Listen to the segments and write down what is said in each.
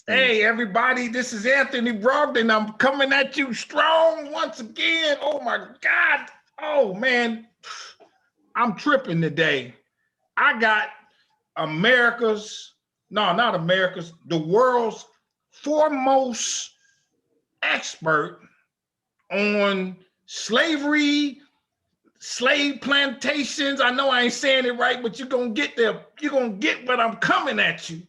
Hey, things. everybody, this is Anthony Brogdon. I'm coming at you strong once again. Oh, my God. Oh, man. I'm tripping today. I got America's, no, not America's, the world's foremost expert on slavery, slave plantations. I know I ain't saying it right, but you're going to get there. You're going to get what I'm coming at you.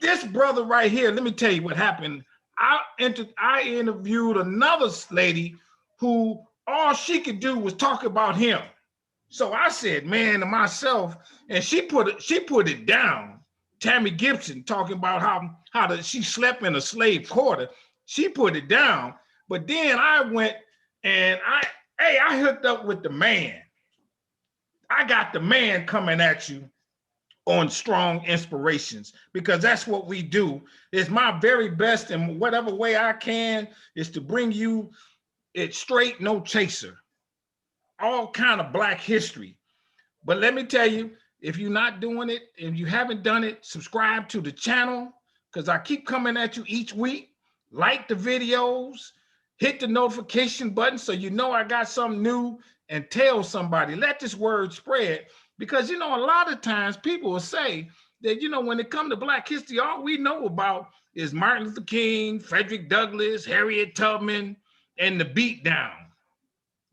This brother right here, let me tell you what happened. I interviewed another lady who all she could do was talk about him. So I said, man, to myself, and she put it down. Tammy Gibson talking about she slept in a slave quarter. She put it down. But then I went and I hooked up with the man. I got the man coming at you on strong inspirations, because that's what we do. It's my very best in whatever way I can is to bring you it straight, no chaser, all kind of Black history. But let me tell you, if you're not doing it, if you haven't done it, subscribe to the channel, because I keep coming at you each week. Like the videos, hit the notification button so you know I got something new, and tell somebody. Let this word spread, because, a lot of times people will say that, when it comes to Black history, all we know about is Martin Luther King, Frederick Douglass, Harriet Tubman, and the beatdown.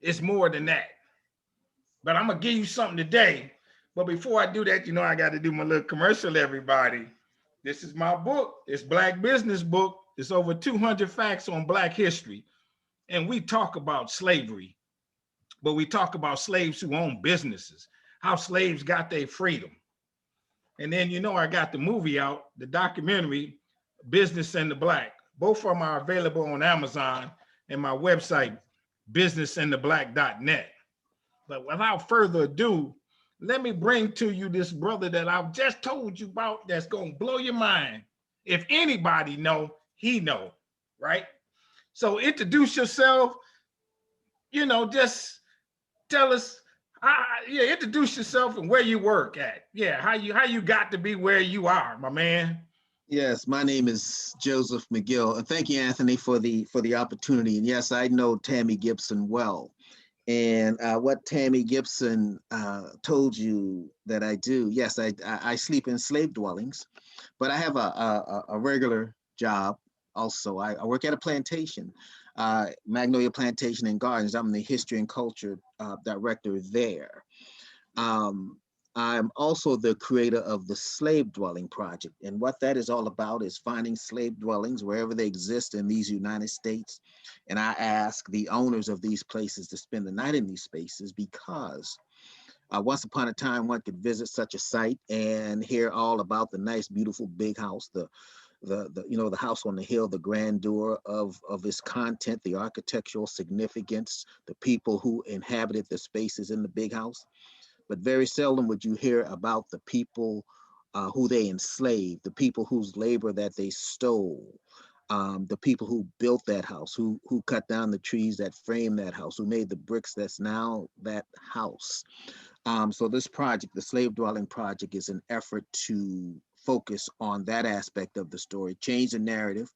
It's more than that. But I'm going to give you something today. But before I do that, I got to do my little commercial, everybody. This is my book. It's Black Business Book. It's over 200 facts on Black history. And we talk about slavery, but we talk about slaves who own businesses, how slaves got their freedom. And then, I got the movie out, the documentary, Business and the Black. Both of them are available on Amazon and my website, businessandtheblack.net. But without further ado, let me bring to you this brother that I've just told you about that's going to blow your mind. If anybody know, he know, right? So introduce yourself, just tell us, introduce yourself and where you work at. Yeah, how you got to be where you are, my man. Yes, my name is Joseph McGill, and thank you, Anthony, for the opportunity. And yes, I know Tammy Gibson well. And what Tammy Gibson told you that I do, yes, I sleep in slave dwellings, but I have a regular job also. I work at a plantation, Magnolia Plantation and Gardens. I'm the history and culture director there. I'm also the creator of the Slave Dwelling Project. And what that is all about is finding slave dwellings wherever they exist in these United States. And I ask the owners of these places to spend the night in these spaces, because once upon a time, one could visit such a site and hear all about the nice, beautiful big house, the house on the hill, the grandeur of its content, the architectural significance, the people who inhabited the spaces in the big house. But very seldom would you hear about the people who they enslaved, the people whose labor that they stole, the people who built that house, who cut down the trees that framed that house, who made the bricks that's now that house. So this project, the Slave Dwelling Project, is an effort to focus on that aspect of the story, change the narrative,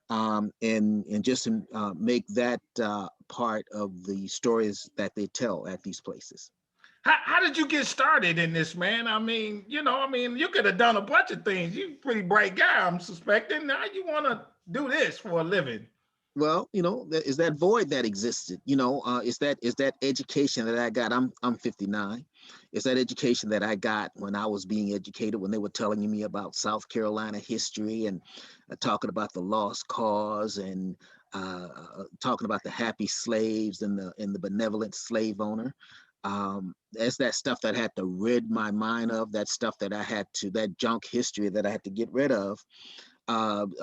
and just make that part of the stories that they tell at these places. How did you get started in this, man? You could have done a bunch of things. You're a pretty bright guy, I'm suspecting. Now you want to do this for a living. Well, is that void that existed. Is that education that I got. I'm 59. It's that education that I got when I was being educated, when they were telling me about South Carolina history and talking about the lost cause and talking about the happy slaves and the benevolent slave owner. That's that stuff that I had to rid my mind of, that stuff that that junk history that I had to get rid of. And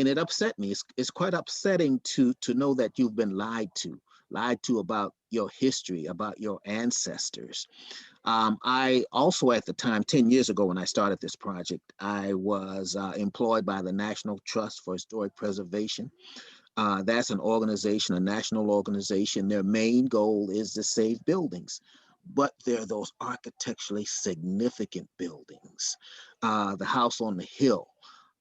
it upset me. It's quite upsetting to know that you've been lied to about your history, about your ancestors. I also, at the time, 10 years ago when I started this project, I was employed by the National Trust for Historic Preservation. That's an organization, a national organization. Their main goal is to save buildings, but they're those architecturally significant buildings. The house on the hill,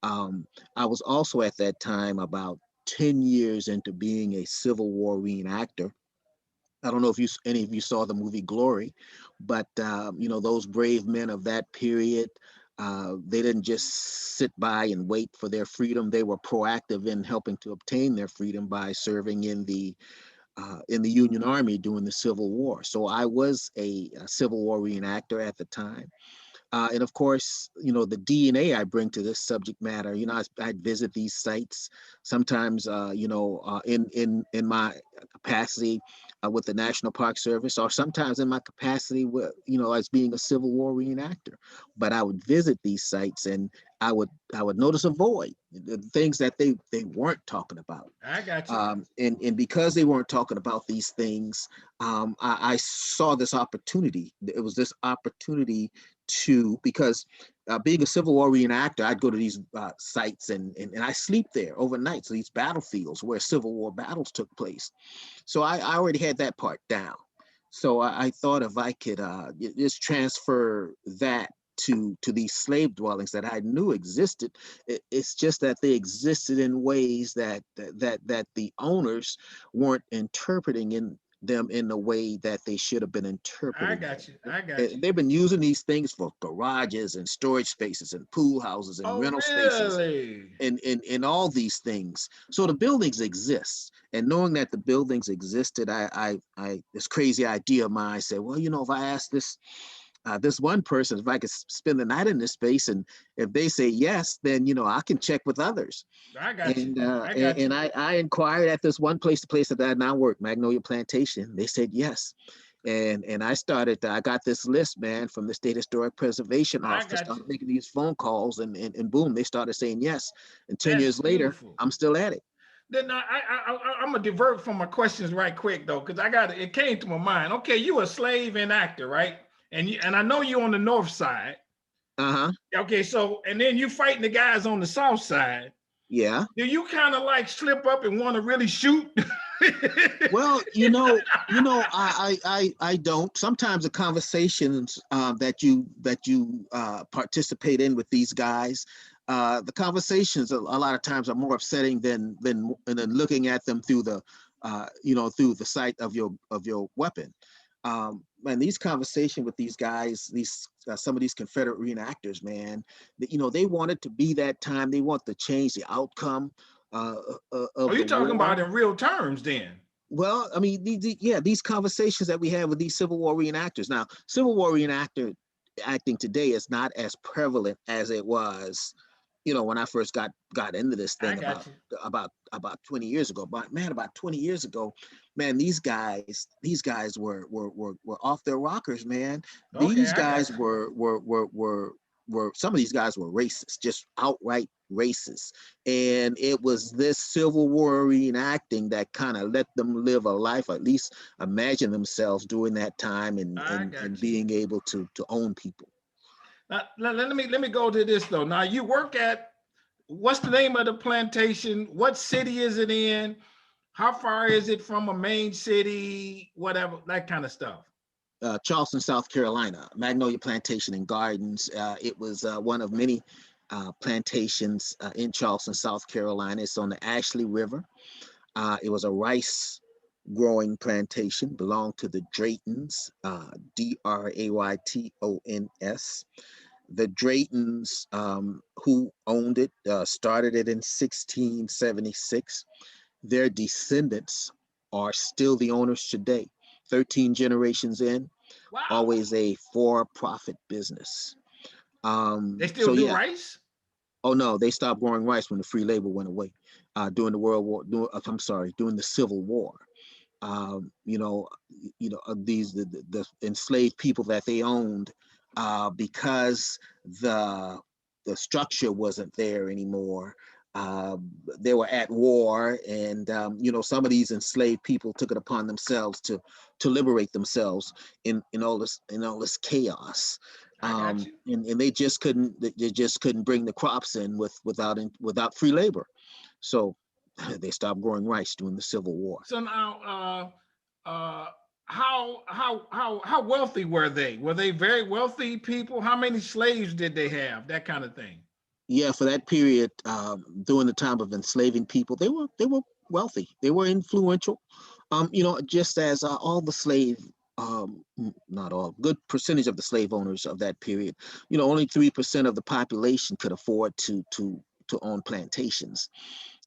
I was also at that time about 10 years into being a Civil War reenactor. I don't know if any of you saw the movie Glory, but those brave men of that period, they didn't just sit by and wait for their freedom. They were proactive in helping to obtain their freedom by serving in the Union Army during the Civil War. So I was a Civil War reenactor at the time. And of course, the DNA I bring to this subject matter, I'd visit these sites sometimes, in my capacity with the National Park Service, or sometimes in my capacity with, as being a Civil War reenactor. But I would visit these sites, and I would notice a void, the things that they weren't talking about. I got you. And because they weren't talking about these things, I saw this opportunity. It was this opportunity because being a Civil War reenactor, I'd go to these sites and I sleep there overnight. So these battlefields where Civil War battles took place. So I already had that part down. So I thought if I could just transfer that to these slave dwellings that I knew existed. It's just that they existed in ways that the owners weren't interpreting in them in the way that they should have been I interpreting got them. you. I got you. They've been using these things for garages and storage spaces and pool houses and Oh, rental spaces really? and all these things. So the buildings exist. And knowing that the buildings existed, I this crazy idea of mine, I said, well, if I ask this one person if I could spend the night in this space, and if they say yes, then I can check with others. I got you. And I got you. I inquired at this one place, the place that I now work, Magnolia Plantation. They said yes. And I got this list, man, from the State Historic Preservation I Office, got started you. making these phone calls, and boom, they started saying yes. And 10 That's years later, beautiful. I'm still at it. Then I'm gonna divert from my questions right quick though, because it came to my mind. Okay, you a slave and actor, right? And I know you on the north side. Uh-huh. Okay, so and then you fighting the guys on the south side. Yeah. Do you kind of like slip up and want to really shoot? Well, I don't. Sometimes the conversations that you participate in with these guys, the conversations a lot of times are more upsetting than looking at them through through the sight of your weapon. And these conversations with these guys, these some of these Confederate reenactors, man, they wanted to be that time. They want to change the outcome uh, Are of you the talking war. about in real terms then? Well, I mean, these conversations that we have with these Civil War reenactors. Now, Civil War reenactor acting today is not as prevalent as it was, when I first got into this I thing got about you. about 20 years ago. But man, about 20 years ago, man, these guys were off their rockers, man. Okay, These I got guys you. were some of these guys were racist, just outright racist. And it was this Civil War reenacting that kind of let them live a life, at least imagine themselves during that time, and I and, and got you. being able to own people. Now, let me go to this though. Now you work at what's the name of the plantation? What city is it in? How far is it from a main city? Whatever, that kind of stuff. Charleston, South Carolina, Magnolia Plantation and Gardens. It was one of many plantations in Charleston, South Carolina. It's on the Ashley River. It was a rice growing plantation, belonged to the Draytons, Draytons. The Draytons, who owned it, started it in 1676. Their descendants are still the owners today. 13 generations in, Wow. always a for-profit business. They still So do yeah. rice? Oh no, they stopped growing rice when the free labor went away during the World War. I'm sorry, during the Civil War. Um, you know, these the enslaved people that they owned, because the structure wasn't there anymore. Uh, they were at war, and some of these enslaved people took it upon themselves to liberate themselves in all this chaos. I got you. And they just couldn't bring the crops in without free labor, so they stopped growing rice during the Civil War. So now, how wealthy were they? Were they very wealthy people? How many slaves did they have? That kind of thing. Yeah, for that period, during the time of enslaving people, they were wealthy. They were influential. Just as all the slave, not all, good percentage of the slave owners of that period, only 3% of the population could afford to own plantations.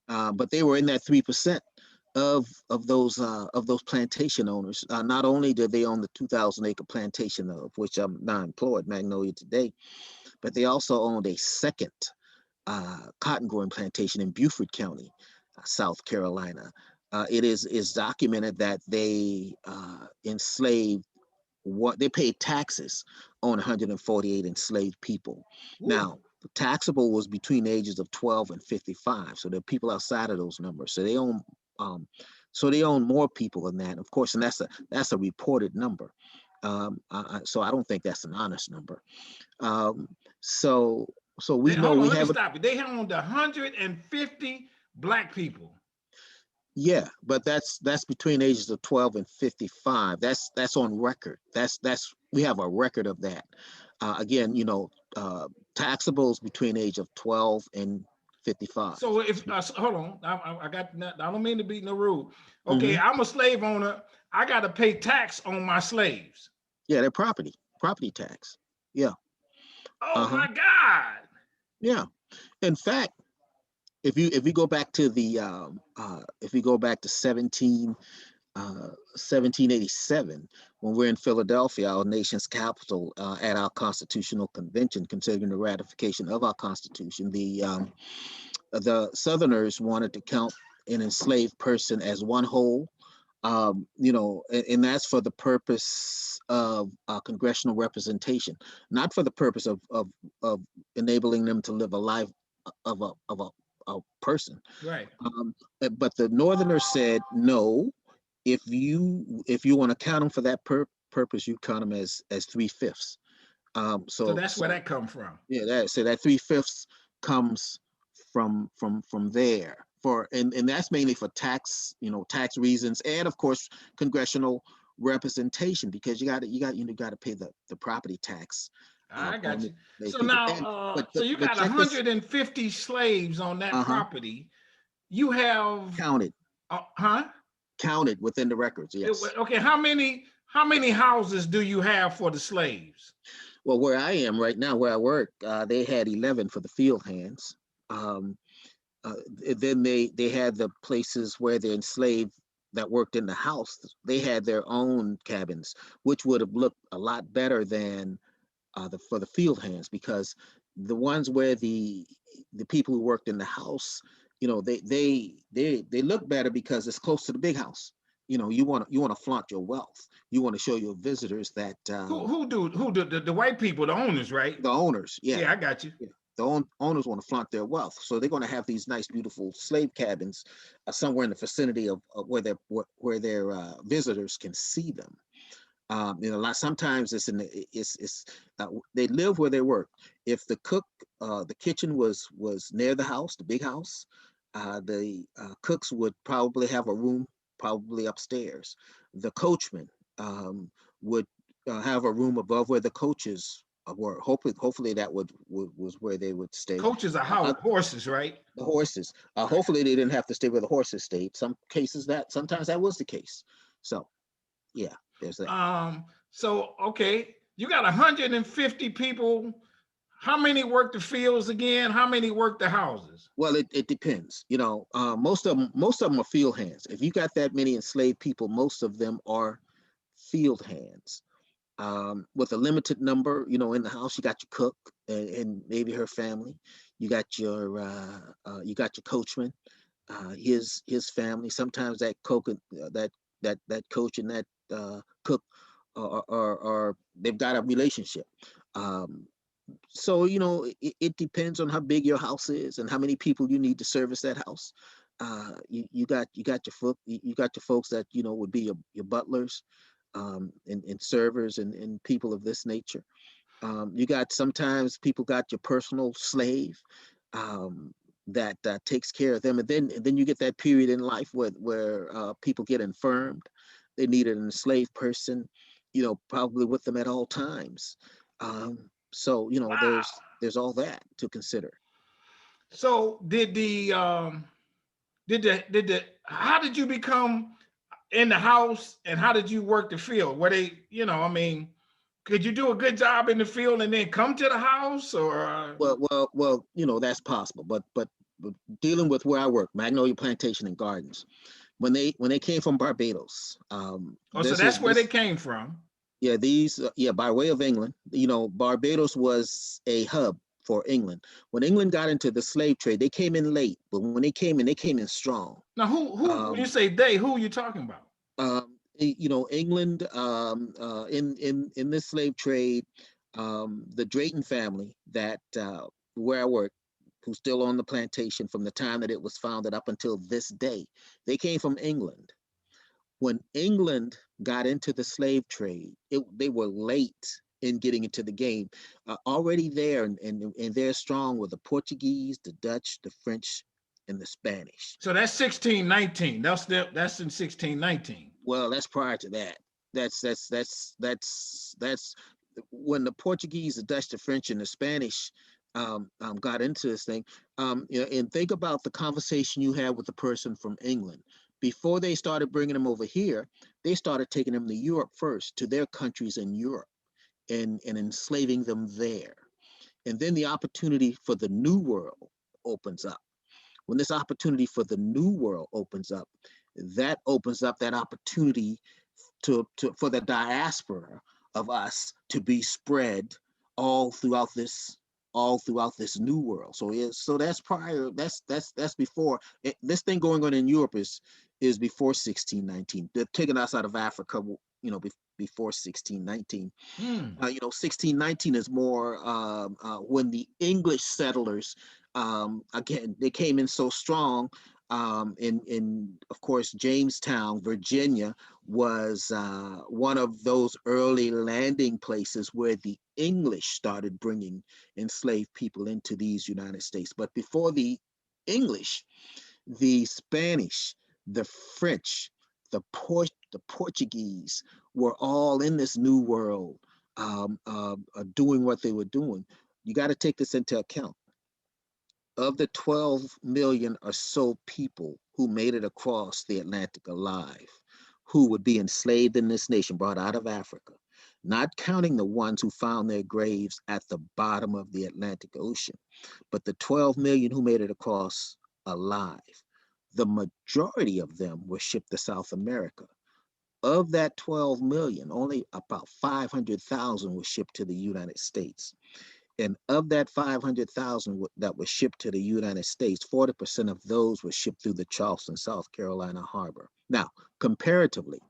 But they were in that 3% of those plantation owners. Not only did they own the 2,000-acre plantation of which I'm now employed, Magnolia today, but they also owned a second cotton growing plantation in Beaufort County, South Carolina. It is documented that they enslaved what they paid taxes on 148 enslaved people. Ooh. Now, the taxable was between the ages of 12 and 55, so there are people outside of those numbers. Um, so they own more people than that, of course, and that's a reported number. So I don't think that's an honest number. Um, so so we know Hold on, we let me have a stop you. They owned 150 black people. yeah, but that's between ages of 12 and 55. That's on record. That's we have a record of that. Again, taxables between age of 12 and 55. So if hold on, I got. I don't mean to be no rude. Okay, Hmm. I'm a slave owner. I got to pay tax on my slaves. Yeah, they're property tax. Yeah. Oh Uh-huh. my God! Yeah. In fact, if you go back to the if we go back to 1787, when we're in Philadelphia, our nation's capital, at our constitutional convention, considering the ratification of our constitution, the Southerners wanted to count an enslaved person as one whole. And that's for the purpose of congressional representation, not for the purpose of enabling them to live a life of a person. Right. But the Northerners said no. If you want to count them for that purpose, you count them as 3/5. So So that's where so that come from. yeah, that 3/5 comes from there and that's mainly for tax reasons, and of course congressional representation, because you got to pay the property tax I on got you. these So people. now, And so you but got check this. 150 slaves on that Uh-huh. property. You have, Counted huh? counted within the records. Yes. Okay, how many houses do you have for the slaves? Well, where I am right now, where I work, they had 11 for the field hands. Um, uh, then they had the places where the enslaved that worked in the house. They had their own cabins, which would have looked a lot better than for the field hands, because the ones where the people who worked in the house, they look better because it's close to the big house. You want to flaunt your wealth. You want to show your visitors that Who do the white people, the owners, right? the owners, yeah, Yeah, I got you. yeah, owners want to flaunt their wealth, so they're going to have these nice, beautiful slave cabins somewhere in the vicinity of where their visitors can see them. Sometimes they live where they work. If the kitchen was near the house, the big house, the cooks would probably have a room, probably upstairs. The coachman would have a room above where the coaches were. Hopefully that was where they would stay. Coaches are Uh, horses, right? the horses. Hopefully they didn't have to stay where the horses stayed. Sometimes that was the case. So yeah, there's that. So okay, you got 150 people. How many work the fields again? How many work the houses? Well, it depends. Most of them are field hands. If you got that many enslaved people, most of them are field hands. With a limited number, in the house, you got your cook and maybe her family. You got your coachman, his family. Sometimes that cook, that coach and that cook are they've got a relationship. Um, so it depends on how big your house is and how many people you need to service that house. You got your folks that would be your butlers, and servers and people of this nature. You got sometimes people got your personal slave, um, that takes care of them, and then you get that period in life where people get infirmed. They need an enslaved person, probably with them at all times. So Wow. there's all that to consider. So how did you become in the house, and how did you work the field? Were they, I mean, could you do a good job in the field and then come to the house, or Well, that's possible. But dealing with where I work, Magnolia Plantation and Gardens, when they came from Barbados, so this that's was where they this came from? yeah these yeah by way of England. Barbados was a hub for England. When England got into the slave trade, they came in late, but when they came in strong. Now, who when you Um, say they, who are you talking about? England, in this slave trade, the Drayton family that where I work, who's still on the plantation from the time that it was founded up until this day, they came from England. When England got into the slave trade, they were late in getting into the game. Already there, and they're strong with the Portuguese, the Dutch, the French, and the Spanish. So that's 1619. That's in 1619. Well, that's prior to that. That's when the Portuguese, the Dutch, the French, and the Spanish got into this thing. And think about the conversation you had with the person from England. Before they started bringing them over here, they started taking them to Europe first, to their countries in Europe, and enslaving them there. And then the opportunity for the New World opens up. When this opportunity for the New World opens up, that opens up that opportunity for the diaspora of us to be spread all throughout this new world. So that's prior. That's before this thing going on in Europe is before 1619. They're taking us out of Africa, before 1619. 1619 is more when the English settlers, again, they came in so strong. In of course, Jamestown, Virginia, was one of those early landing places where the English started bringing enslaved people into these United States. But before the English, the Spanish, the French, the Portuguese were all in this new world, doing what they were doing. You got to take this into account. Of the 12 million or so people who made it across the Atlantic alive, who would be enslaved in this nation, brought out of Africa, not counting the ones who found their graves at the bottom of the Atlantic Ocean, but the 12 million who made it across alive, the majority of them were shipped to South America. Of that 12 million, only about 500,000 were shipped to the United States. And of that 500,000 that were shipped to the United States, 40% of those were shipped through the Charleston, South Carolina harbor. Now, comparatively,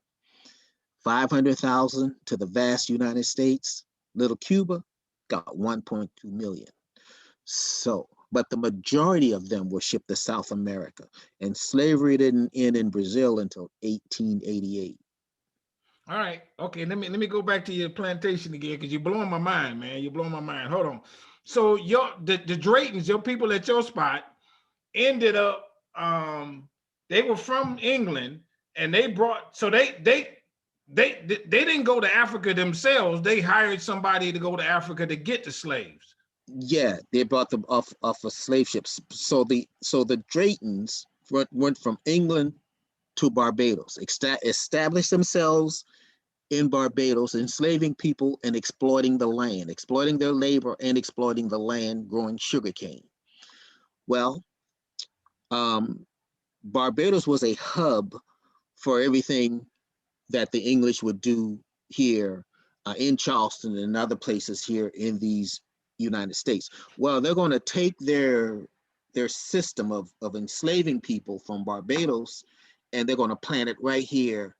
500,000 to the vast United States, little Cuba got 1.2 million. So, but the majority of them were shipped to South America, and slavery didn't end in Brazil until 1888. All right. Okay. Let me go back to your plantation again, because you're blowing my mind, man. You're blowing my mind. Hold on. So the Draytons, your people at your spot, ended up they were from England, and they brought, so they didn't go to Africa themselves. They hired somebody to go to Africa to get the slaves. Yeah, they brought them off of slave ships. So the Draytons went from England to Barbados, established themselves in Barbados, enslaving people and exploiting the land, exploiting their labor and exploiting the land growing sugarcane. Well, Barbados was a hub for everything that the English would do here in Charleston and other places here in these United States. Well, they're going to take their system of enslaving people from Barbados, and they're going to plant it right here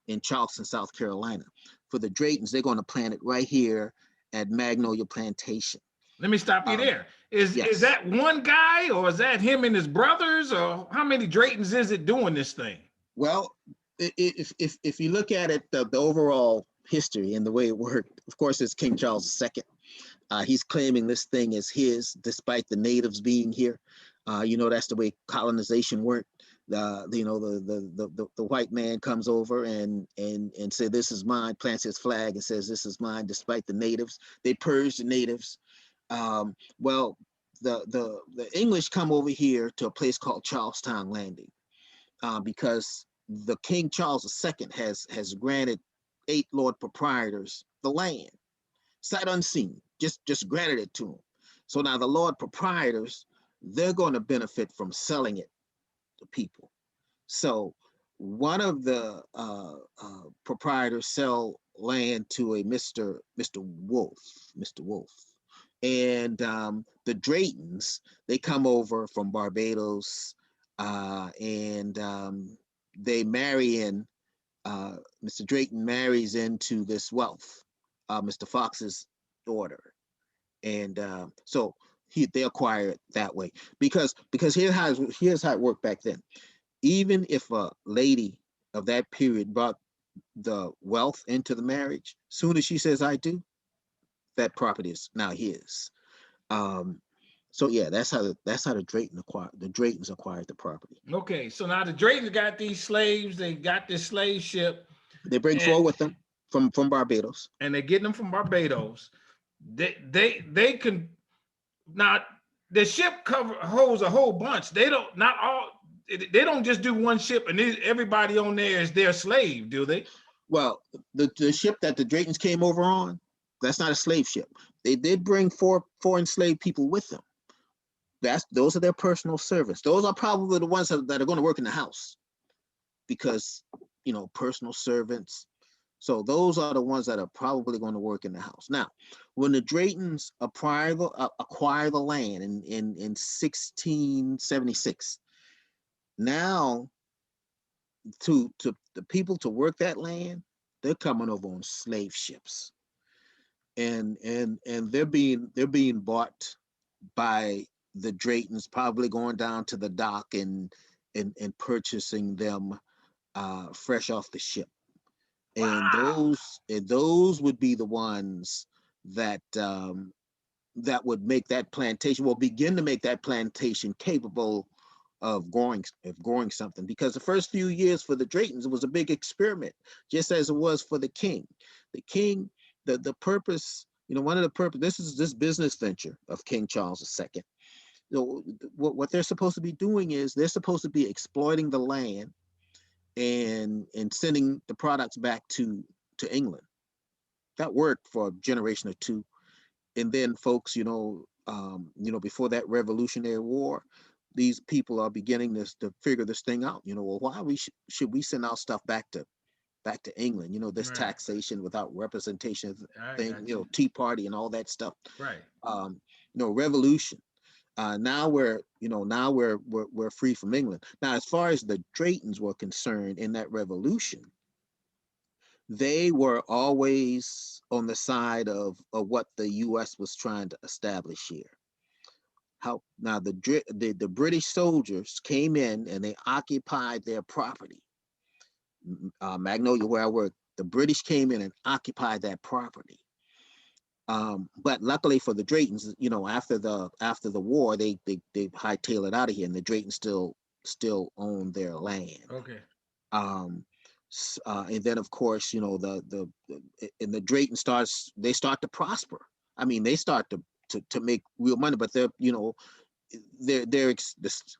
in Charleston, South Carolina. For the Draytons, they're going to plant it right here at Magnolia Plantation. Let me stop you there. Is Yes. that one guy, or is that him and his brothers, or how many Draytons is it doing this thing? Well, if you look at it, the overall history and the way it worked, of course, it's King Charles II. He's claiming this thing as his, despite the natives being here. That's the way colonization worked. The white man comes over and said, "This is mine," plants his flag and says, "This is mine," despite the natives. They purged the natives. Well, the English come over here to a place called Charlestown Landing, because the King Charles II has granted 8 Lord Proprietors the land, sight unseen, just granted it to them. So now the Lord Proprietors, they're going to benefit from selling it to people. So one of the proprietors sell land to a Mr. Wolf, and the Draytons, they come over from Barbados, and they marry in. Mr. Drayton marries into this Wealth, Mr. Fox's daughter, and so they acquire it that way, because here's how it worked back then. Even if a lady of that period brought the Wealth into the marriage, soon as she says I do, that property is now his. Um, so yeah, that's how the Draytons acquired the property. Okay, so now the Draytons got these slaves. They got this slave ship, They bring and 4 with them from Barbados. they're getting them from Barbados. They can now the ship holds a whole bunch. They don't not all. They don't just do one ship and everybody on there is their slave, do they? Well, the ship that the Draytons came over on, that's not a slave ship. They did bring 4 enslaved people with them. Those are their personal servants. Those are probably the ones that are going to work in the house, because personal servants. So those are the ones that are probably going to work in the house. Now, when the Draytons acquire the land in 1676, now to the people to work that land, they're coming over on slave ships, and they're being bought by the Draytons, probably going down to the dock and purchasing them fresh off the ship. And Wow. those would be the ones that that would make that plantation, will begin to make that plantation capable of growing something. Because the first few years for the Draytons, it was a big experiment, just as it was for the king. The king, the purpose, one of the purpose, this business venture of King Charles II. What they're supposed to be doing is they're supposed to be exploiting the land and sending the products back to England. That worked for a generation or two, and then folks, before that Revolutionary War, these people are beginning to figure this thing out. Well, why should we send our stuff back to England? This Right. taxation without representation I thing. got you. Tea Party and all that stuff. Right. Revolution. Now we're free from England. Now, as far as the Draytons were concerned in that revolution, they were always on the side of what the U.S. was trying to establish here. How now the British soldiers came in and they occupied their property. Magnolia, where I work, the British came in and occupied that property. But luckily for the Draytons, after the war, they hightailed it out of here, and the Draytons still own their land. Okay. Um, and then of course, and the Drayton start to prosper. I mean, they start to make real money, but they're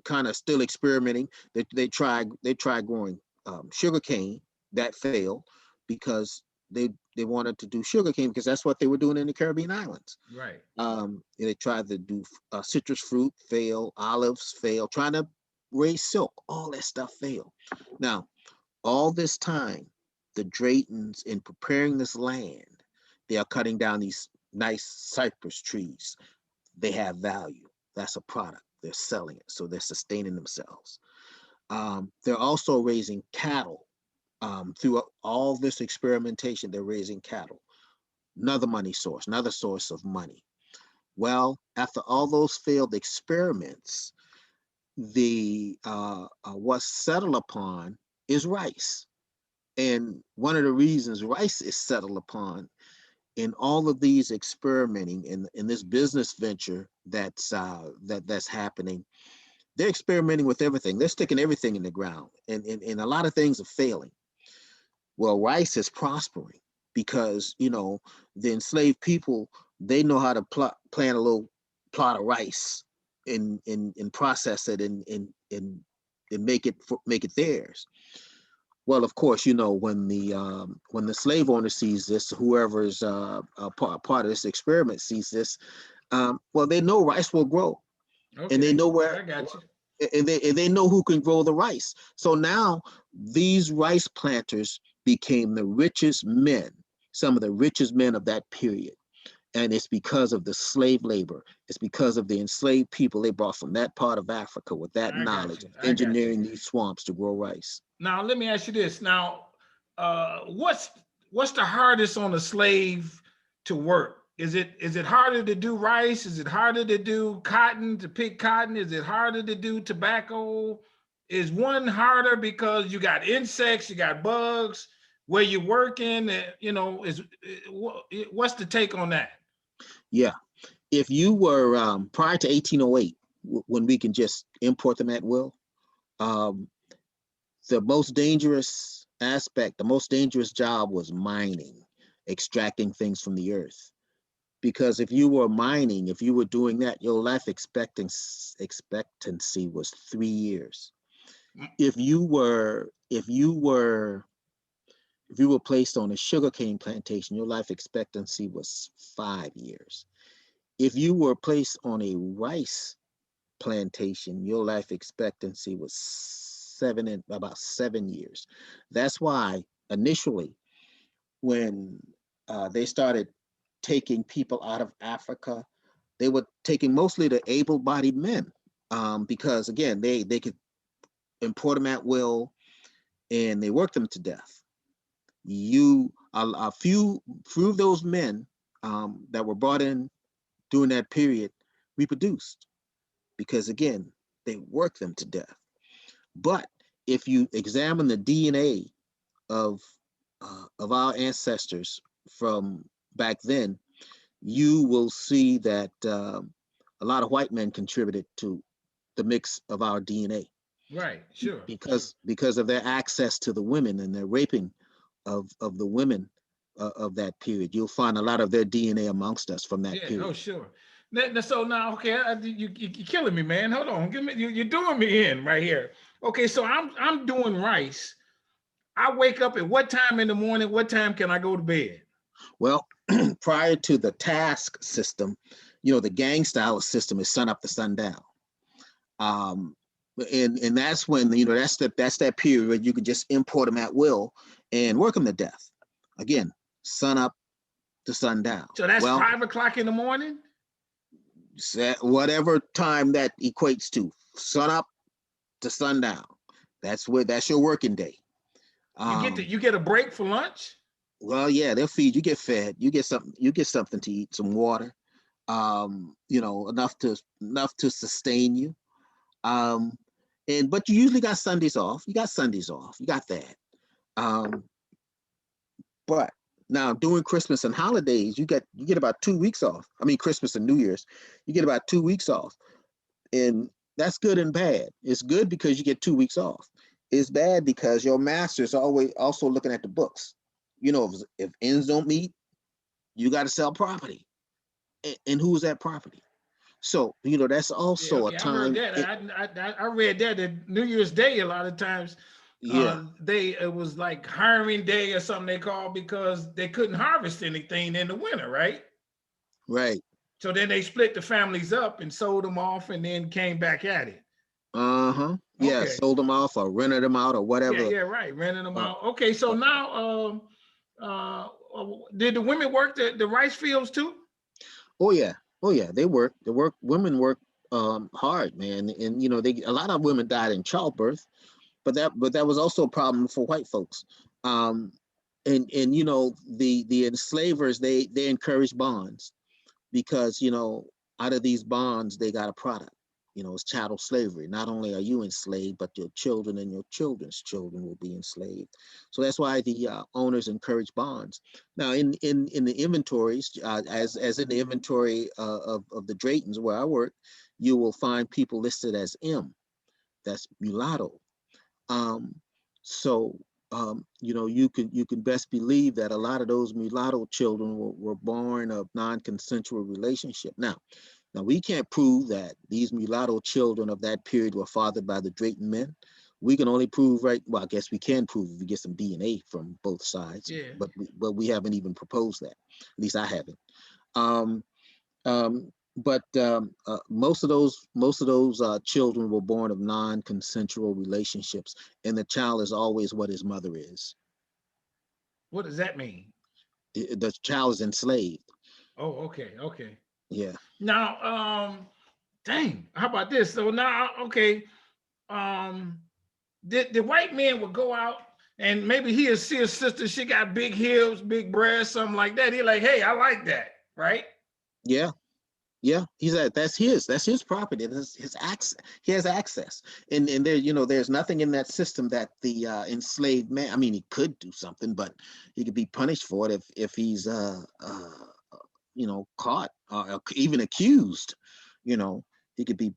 kind of still experimenting. They try growing sugarcane. That failed because they wanted to do sugarcane because that's what they were doing in the Caribbean islands. Right. They tried to do citrus fruit, failed. Olives failed. Trying to raise silk, all that stuff failed. Now, all this time, the Draytons, in preparing this land, they are cutting down these nice cypress trees. They have value. That's a product. They're selling it, so they're sustaining themselves. They're also raising cattle. Through all this experimentation, they're raising cattle. Another money source, another source of money. Well, after all those failed experiments, the what's settled upon is rice. And one of the reasons rice is settled upon in all of these experimenting in this business venture that's happening, they're experimenting with everything. They're sticking everything in the ground, and a lot of things are failing. Well, rice is prospering because the enslaved people, they know how to plant a little plot of rice and process it and make it theirs. Well, of course, when the slave owner sees this, whoever's part of this experiment sees this, well, they know rice will grow, and they Okay, know I got you. and they know who can grow the rice. So now these rice planters became the richest men, some of the richest men of that period. And it's because of the slave labor. It's because of the enslaved people they brought from that part of Africa with that I got knowledge you. of I got you. engineering these swamps to grow rice. Now let me ask you this. Now, what's the hardest on a slave to work? Is it harder to do rice? Is it harder to do cotton, to pick cotton? Is it harder to do tobacco? Is one harder because you got insects, you got bugs where you're working? What's the take on that? Yeah. If you were prior to 1808, when we can just import them at will, um, the most dangerous aspect, the most dangerous job was mining, extracting things from the earth. Because if you were mining, if you were doing that, your life expectancy was 3 years. If you were if you were if you were placed on a sugarcane plantation, your life expectancy was 5 years. If you were placed on a rice plantation, your life expectancy was about 7 years. That's why initially, when they started taking people out of Africa, they were taking mostly the able-bodied men, because again, they could import them at will, and they worked them to death. A few of those men that were brought in during that period reproduced, because again, they worked them to death. But if you examine the DNA of our ancestors from back then, you will see that a lot of white men contributed to the mix of our DNA, Right, sure. because of their access to the women and their raping of the women of that period. You'll find a lot of their DNA amongst us from that Yeah, oh period. sure. So now, okay, you're killing me, man. Hold on, you're doing me in right here. Okay, so I'm doing rice. I wake up at what time in the morning? What time can I go to bed? Well, prior to the task system, the gang style system is sun up to sundown. Um, and that's when, that's that period where you could just import them at will and work them to death. Again, sun up to sundown. So that's Well, 5 o'clock in the morning. whatever time that equates to, sun up to sundown. That's your working day. You get a break for lunch. Well, yeah, they'll feed you, get fed, you get something to eat, some water, enough to sustain you. Um, but you usually got Sundays off. You got Sundays off. You got that. Um, but now during Christmas and holidays, you get about 2 weeks off. I mean, Christmas and New Year's, you get about 2 weeks off, and that's good and bad. It's good because you get 2 weeks off. It's bad because your master's always also looking at the books. If ends don't meet, you got to sell property, and who's that property? So that's Yeah, also a okay, I heard time. that. I read that New Year's Day a lot of times Yeah, it was like hiring day or something they call because they couldn't harvest anything in the winter, right? right. So then they split the families up and sold them off and then came back at it. Uh-huh. Yeah, Okay. sold them off or rented them out or Yeah, whatever. yeah, right. Renting them Uh, out. Okay, so uh, now did the women work the rice fields too? oh yeah, oh yeah. They work. Women work hard, man, and a lot of women died in childbirth, but that was also a problem for white folks. Um, and the enslavers, they encouraged bonds, because out of these bonds they got a product. It's chattel slavery. Not only are you enslaved, but your children and your children's children will be enslaved. So that's why the owners encourage bonds. Now, in the inventories, as in the inventory of the Draytons where I work, you will find people listed as M. That's mulatto. Um, so you can best believe that a lot of those mulatto children were born of non-consensual relationship. Now, Now, we can't prove that these mulatto children of that period were fathered by the Drayton men. We can only prove, right? Well, I guess we can prove if we get some DNA from both sides, Yeah. but we haven't even proposed that. At least I haven't. Um, but most of those children were born of non-consensual relationships, and the child is always what his mother is. What does that mean? The child is enslaved. Oh, okay, okay. Yeah. Now, dang, how about this? So now, okay, um, the white man would go out and maybe he'll see his sister, she got big hips, big breasts, something like that. He like, hey, I like that, right? Yeah. Yeah, that's his property. That's his access. He has access, and there's nothing in that system that the enslaved man. I mean, he could do something, but he could be punished for it if he's caught or even accused. You know, he could be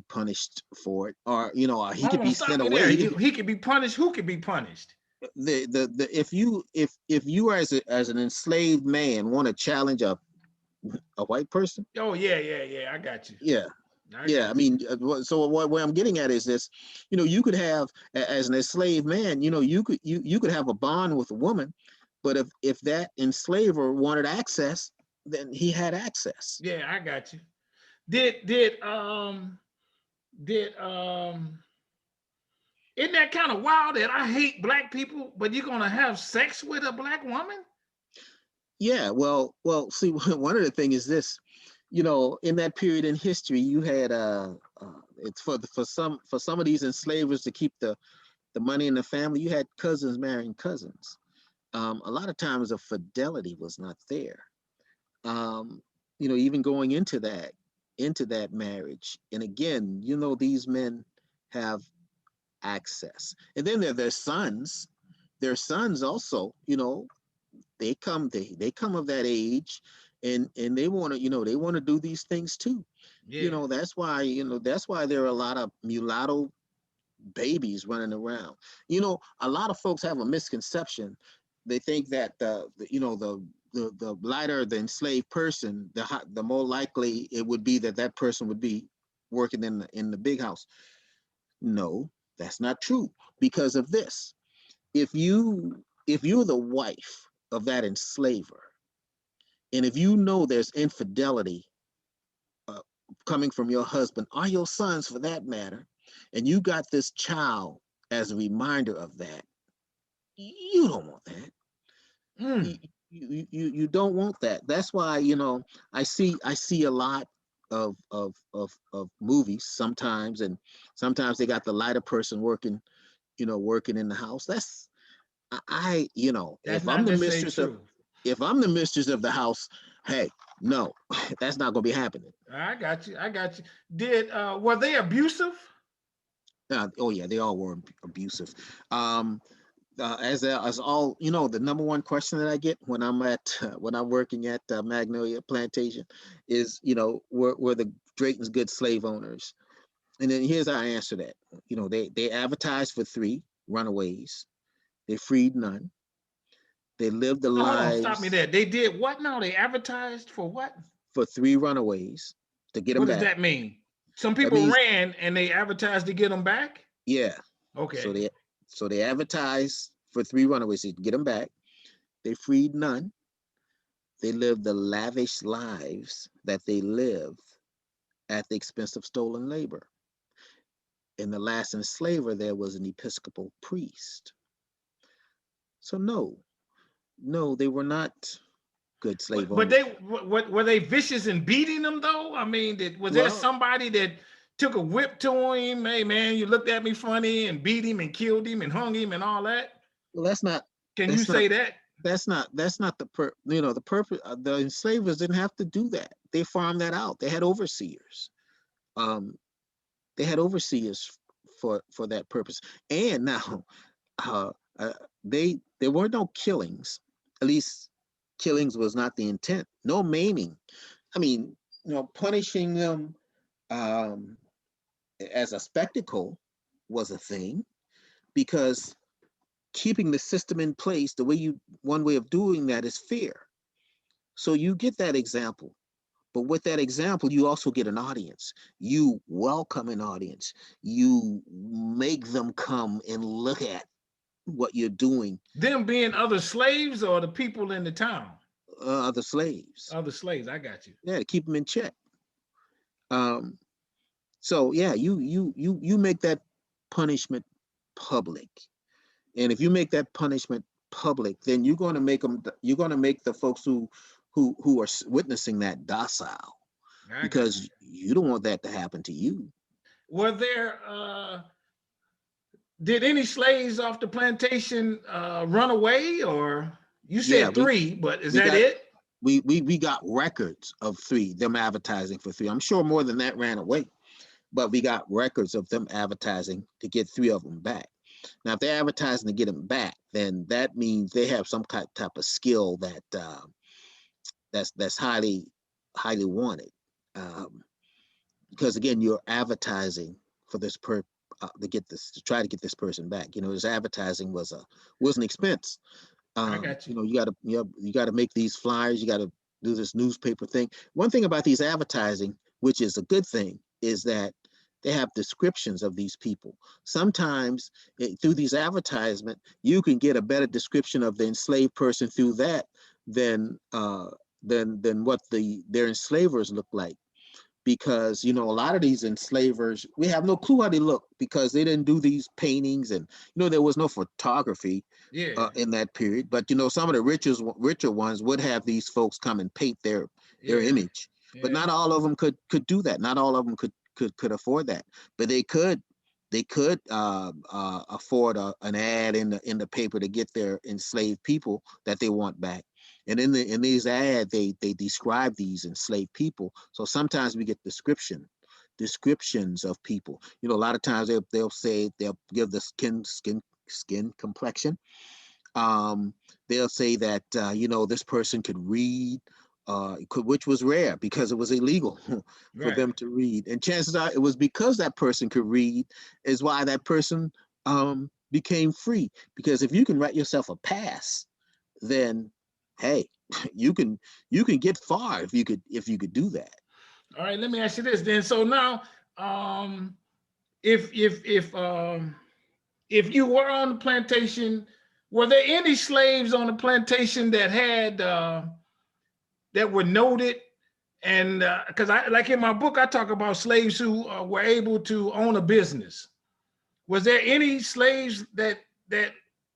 punished for it, or he Hold could on, be stop sent you away. there. He could He could be punished. Who could be punished? the if you are as an enslaved man want to challenge a white person. Oh, yeah, yeah, yeah. I got you. Yeah. I Yeah, I got you. mean, so what I'm getting at is this, you could have as an enslaved man, you could have a bond with a woman, but if that enslaver wanted access, then he had access. Yeah, I got you. Did isn't that kind of wild that I hate black people, but you're gonna have sex with a black woman? Yeah, well, see, one of the thing is this, in that period in history, you had it's for some of these enslavers to keep the money in the family. You had cousins marrying cousins. A lot of times the fidelity was not there. um, even going into that marriage. And again, these men have access. And then their sons. Their sons also, they come of that age, and they want to do these things too. Yeah. That's why there are a lot of mulatto babies running around. A lot of folks have a misconception. They think that the lighter the enslaved person, the more likely it would be that person would be working in the big house. No, that's not true because of this. If you're the wife of that enslaver, and if you know there's infidelity uh, coming from your husband or your sons for that matter, and you got this child as a reminder of that, you don't want that. you, Mm. you don't want that. That's why I see a lot of movies sometimes, and sometimes they got the lighter person working in the house. That's I That's not necessarily true. if I'm the mistress of the house, hey, no, that's not gonna be happening. I got you. I got you. Did were they abusive? Oh yeah, they all were abusive. Um, as all the number one question that I get when I'm working at Magnolia Plantation is, were the Draytons good slave owners? And then here's how I answer that. They advertised for three runaways. They freed none. They lived the No, hold on, stop me lives there. They did what now? They advertised for what? for three runaways to get them What does back. that mean? Some That people means, ran and they advertised to get them back. yeah. So Okay. they advertised for three runaways to get them back. They freed none. They lived the lavish lives that they lived at the expense of stolen labor. And the last enslaver there was an Episcopal priest. So no, they were not good slave But they owners. what were they vicious in beating them though? I mean, was there Well, somebody that took a whip to him? Hey man, you looked at me funny and beat him and killed him and hung him and all that. well, that's not Can you that's not say that? that's not the purpose. The enslavers didn't have to do that. They farmed that out. They had overseers. Um, they had overseers for that purpose. And now, uh, uh, there were no killings. At least killings was not the intent. No maiming. I mean, punishing them um, as a spectacle was a thing, because keeping the system in place, one way of doing that is fear. So you get that example. But with that example, you also get an audience. You welcome an audience. You make them come and look at what you're doing. Them being other slaves or the people in the town? Other slaves. Other slaves. I got you. Yeah, to keep them in check. Um, so yeah, you make that punishment public, and if you make that punishment public, then you're going to make them. You're going to make the folks who are witnessing that docile, I got because you don't want that to happen to you. you. Were there did any slaves off the plantation run away, or you Yeah, said three, but is we that got it? we got records of three, them advertising for three. I'm sure more than that ran away, but we got records of them advertising to get three of them back. Now, if they're advertising to get them back, then that means they have some type of skill that that's highly wanted. Um, because again, you're advertising for this to try to get this person back. This advertising was an expense. I got you. You got to make these flyers. You got to do this newspaper thing. One thing about these advertising, which is a good thing, is that they have descriptions of these people. Sometimes through these advertisement, you can get a better description of the enslaved person through that than what their enslavers look like. Because a lot of these enslavers, we have no clue how they look, because they didn't do these paintings, and there was no photography Yeah, in that period. But some of the richer ones would have these folks come and paint their yeah, image. But yeah. not all of them could do that. Not all of them could afford that. But they could afford an ad in the paper to get their enslaved people that they want back. And in these ads, they describe these enslaved people. So sometimes we get descriptions of people. A lot of times they'll say, they'll give the skin complexion. Um, they'll say that this person could read, which was rare because it was illegal for Right. them to read. And chances are it was because that person could read is why that person became free. Because if you can write yourself a pass, then hey, you can get far if you could do that. All right. Let me ask you this then. So now, if if if um, if you were on the plantation, were there any slaves on the plantation that had that were noted? And because I like in my book, I talk about slaves who were able to own a business. Was there any slaves that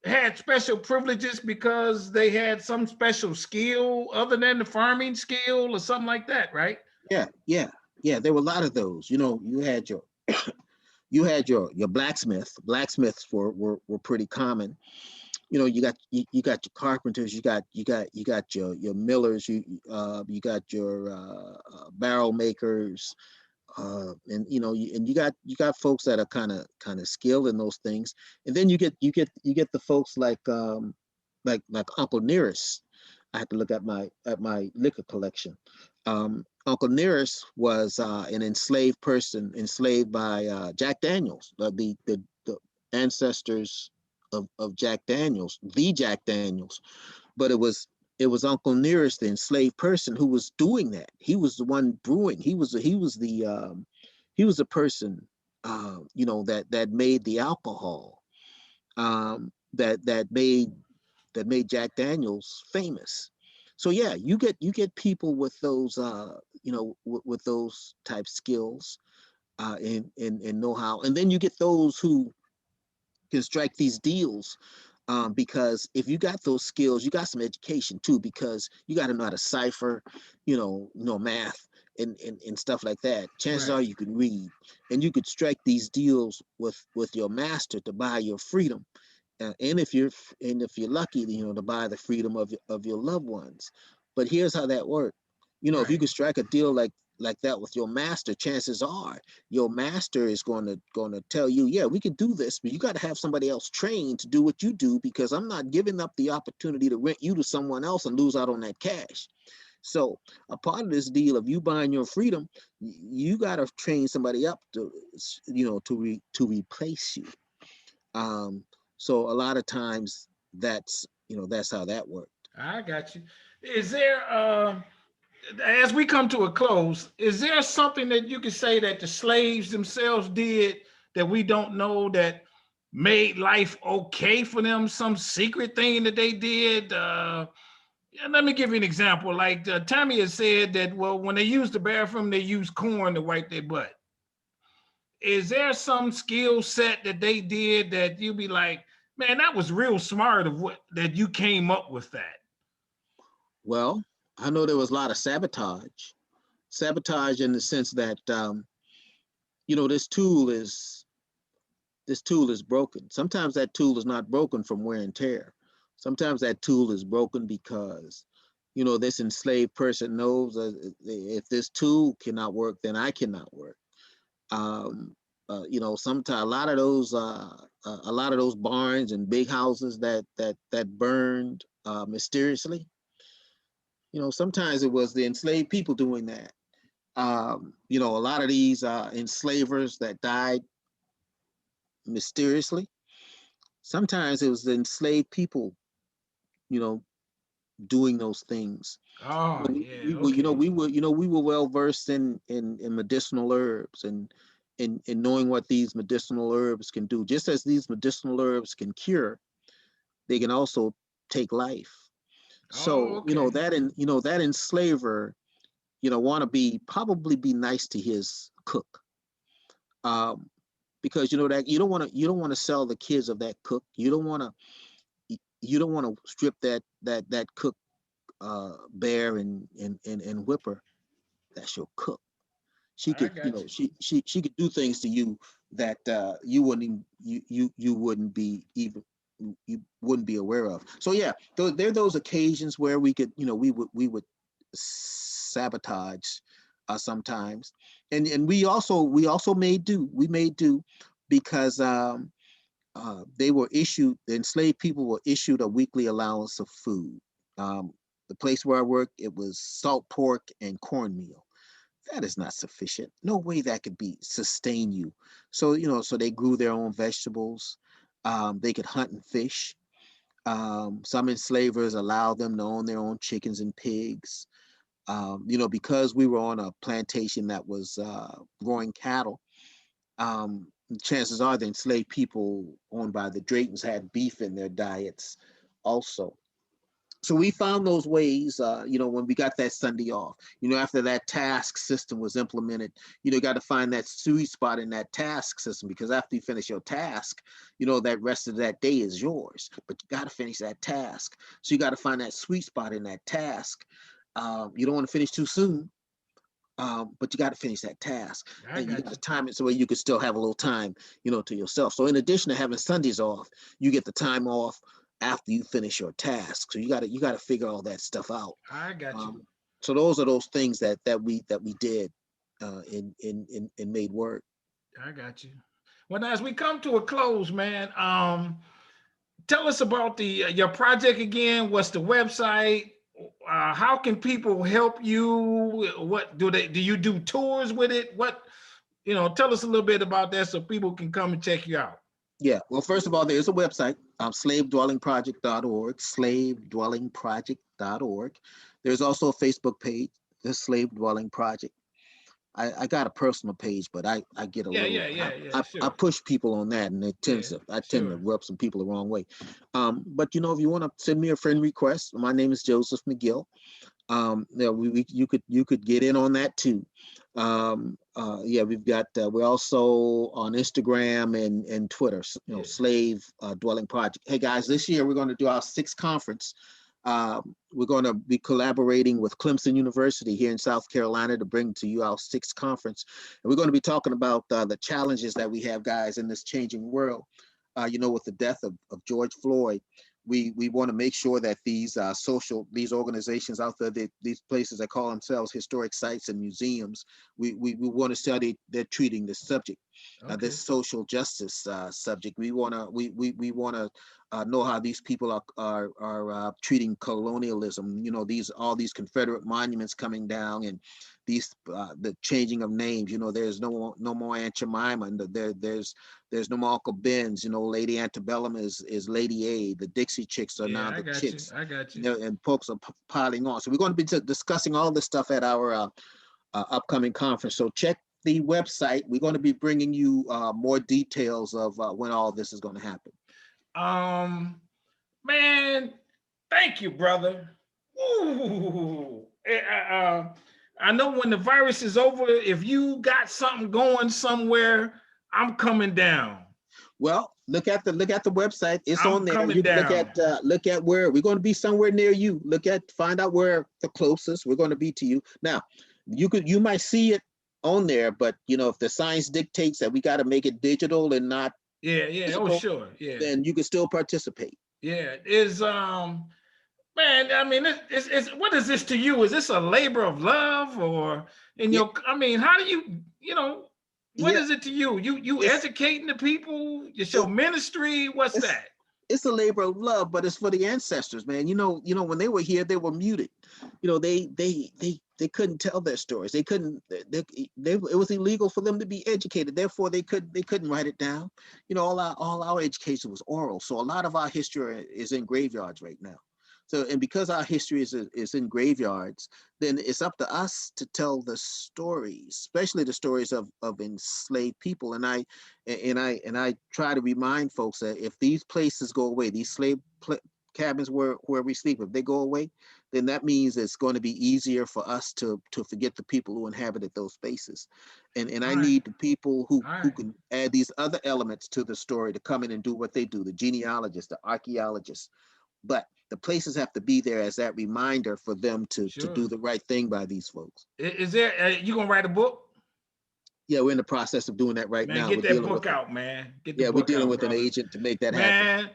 had special privileges because they had some special skill other than the farming skill or something like that, right? Yeah. There were a lot of those. You had your blacksmith. Blacksmiths were pretty common. You got your carpenters. You got your millers. You got your barrel makers. And you got folks that are kind of skilled in those things. And then you get the folks like Uncle Nearest. I had to look at my liquor collection. Uncle Nearest was an enslaved person, enslaved by Jack Daniels, the ancestors of Jack Daniels, the Jack Daniels. But it was Uncle Nearest, the enslaved person, who was doing that. He was the one brewing. He was the person that made the alcohol, that made Jack Daniels famous. So yeah, you get people with those with those type skills, and know-how, and then you get those who can strike these deals, because if you got those skills, you got some education too, because you got to know how to cipher, math and stuff like that. Chances Right. are you can read, and you could strike these deals with your master to buy your freedom, and if you're lucky, to buy the freedom of your loved ones. But here's how that works. If you Right. could strike a deal like that with your master, chances are your master is going to tell you, yeah, we could do this, but you got to have somebody else trained to do what you do, because I'm not giving up the opportunity to rent you to someone else and lose out on that cash. So a part of this deal of you buying your freedom, you got to train somebody up to replace you. Um, so a lot of times that's how that worked. I got you. Is there as we come to a close, is there something that you could say that the slaves themselves did that we don't know that made life okay for them? Some secret thing that they did? Yeah, let me give you an example. Like Tommy has said that, well, when they use the bathroom, they use corn to wipe their butt. Is there some skill set that they did that you be like, man, that was real smart of what that you came up with that? Well, I know there was a lot of sabotage. Sabotage in the sense that you know this tool is broken. Sometimes that tool is not broken from wear and tear. Sometimes that tool is broken because, you know, this enslaved person knows if this tool cannot work, then I cannot work. Um, you know, sometimes a lot of those barns and big houses that burned mysteriously. You know, sometimes it was the enslaved people doing that. You know, a lot of these enslavers that died mysteriously. Sometimes it was the enslaved people, you know, doing those things. Oh We yeah, were, okay. we were well versed in medicinal herbs and in knowing what these medicinal herbs can do. Just as these medicinal herbs can cure, they can also take life. Oh So, okay. that enslaver, want to probably be nice to his cook. Um, because that you don't want to sell the kids of that cook. You don't want to strip that cook bare and whip her. That's your cook. She I could, got you. she could do things to you that you wouldn't be even you wouldn't be aware of. So yeah, there are those occasions where we could, we would sabotage sometimes, and we also made do. We made do because the enslaved people were issued a weekly allowance of food. Um, the place where I worked, it was salt pork and cornmeal. That is not sufficient. No way that could be sustain you. So so they grew their own vegetables. They could hunt and fish. Some enslavers allowed them to own their own chickens and pigs. Because we were on a plantation that was growing cattle. Chances are the enslaved people owned by the Draytons had beef in their diets also. So we found those ways, when we got that Sunday off, after that task system was implemented, you got to find that sweet spot in that task system, because after you finish your task, that rest of that day is yours, but you got to finish that task. So you got to find that sweet spot in that task. You don't want to finish too soon, but you got to finish that task, I and you got got to you. time it so you can still have a little time, to yourself. So in addition to having Sundays off, you get the time off after you finish your task. So you got to figure all that stuff out. I got you. Um, so those are those things that we did and made work. I got you. Well, now, as we come to a close, man, tell us about the your project again. What's the website? How can people help you? What do you do tours with it? What tell us a little bit about that so people can come and check you out. Yeah. Well, first of all, there's a website, slavedwellingproject.org, slavedwellingproject.org. There's also a Facebook page, the Slave Dwelling Project. I got a personal page, but I get a Yeah, little yeah, yeah, yeah. I Sure. push people on that, and Yeah, I tend to sure. rub some people the wrong way. But if you want to send me a friend request, my name is Joseph McGill. You could get in on that too. Yeah, we're also on Instagram and Twitter. Yeah. Slave Dwelling Project. Hey guys, this year we're going to do our sixth conference. We're going to be collaborating with Clemson University here in South Carolina to bring to you our sixth conference. And we're going to be talking about the challenges that we have, guys, in this changing world. With the death of George Floyd, we want to make sure that these organizations out there, these places that call themselves historic sites and museums, we want to study they're treating this subject, this Okay. social justice subject. We want to know how these people are treating colonialism. These all these Confederate monuments coming down, and the changing of names. You know, there's no more Aunt Jemima, and there's no more Uncle Ben's. You know, Lady Antebellum is Lady A. The Dixie Chicks are now Yeah, I the got you. Chicks. I got you. You know, and folks are piling on. So we're going to be discussing all this stuff at our upcoming conference. So check the website. We're going to be bringing you more details of when all this is going to happen. Man, thank you, brother. Ooh. I know when the virus is over, if you got something going somewhere, I'm coming down. Well, look at the website. It's I'm on there. coming You can down. look at where we're going to be somewhere near you. Find out where the closest we're going to be to you. Now, you might see it on there, but you know, if the science dictates that we got to make it digital and not Yeah. physical, Oh, sure. Yeah. then you can still participate. Yeah. Man, I mean, it's what is this to you? Is this a labor of love, or Yeah, I mean, how do you know, what yeah. is it to you? You It's educating the people? It's your it, ministry? What's it's that? it's a labor of love, but it's for the ancestors, man. You know, when they were here, they were muted. You know, they couldn't tell their stories. They couldn't. It was illegal for them to be educated. Therefore, they couldn't write it down. You know, all our education was oral. So a lot of our history is in graveyards right now. So, and because our history is in graveyards, then it's up to us to tell the stories, especially the stories of enslaved people. And I try to remind folks that if these places go away, these cabins where we sleep, if they go away, then that means it's going to be easier for us to forget the people who inhabited those spaces. And All I right. need the people All who right. can add these other elements to the story to come in and do what they do, the genealogists, the archaeologists. But the places have to be there as that reminder for them to Sure. do the right thing by these folks. Is there you gonna write a book? Yeah, we're in the process of doing that right Man, now. get that book out, man. Get the We're book dealing out, with an brother. agent to make that happen. Man,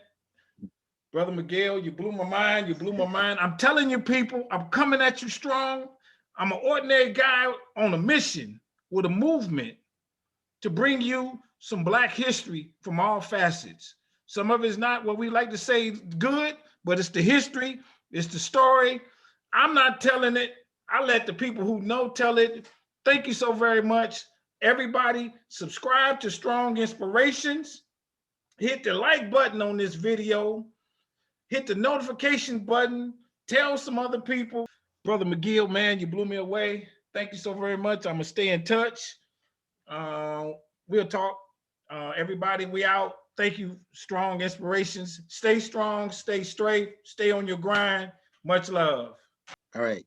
Brother McGill, you blew my mind. You blew my mind. I'm telling you, people, I'm coming at you strong. I'm an ordinary guy on a mission with a movement to bring you some Black history from all facets. Some of it's not what we like to say good, but it's the history, it's the story. I'm not telling it. I let the people who know tell it. Thank you so very much. Everybody, subscribe to Strong Inspirations. Hit the like button on this video. Hit the notification button. Tell some other people. Brother McGill, man, you blew me away. Thank you so very much. I'm going to stay in touch. We'll talk. Everybody, we out. Thank you, Strong Inspirations. Stay strong, stay straight, stay on your grind. Much love. All right.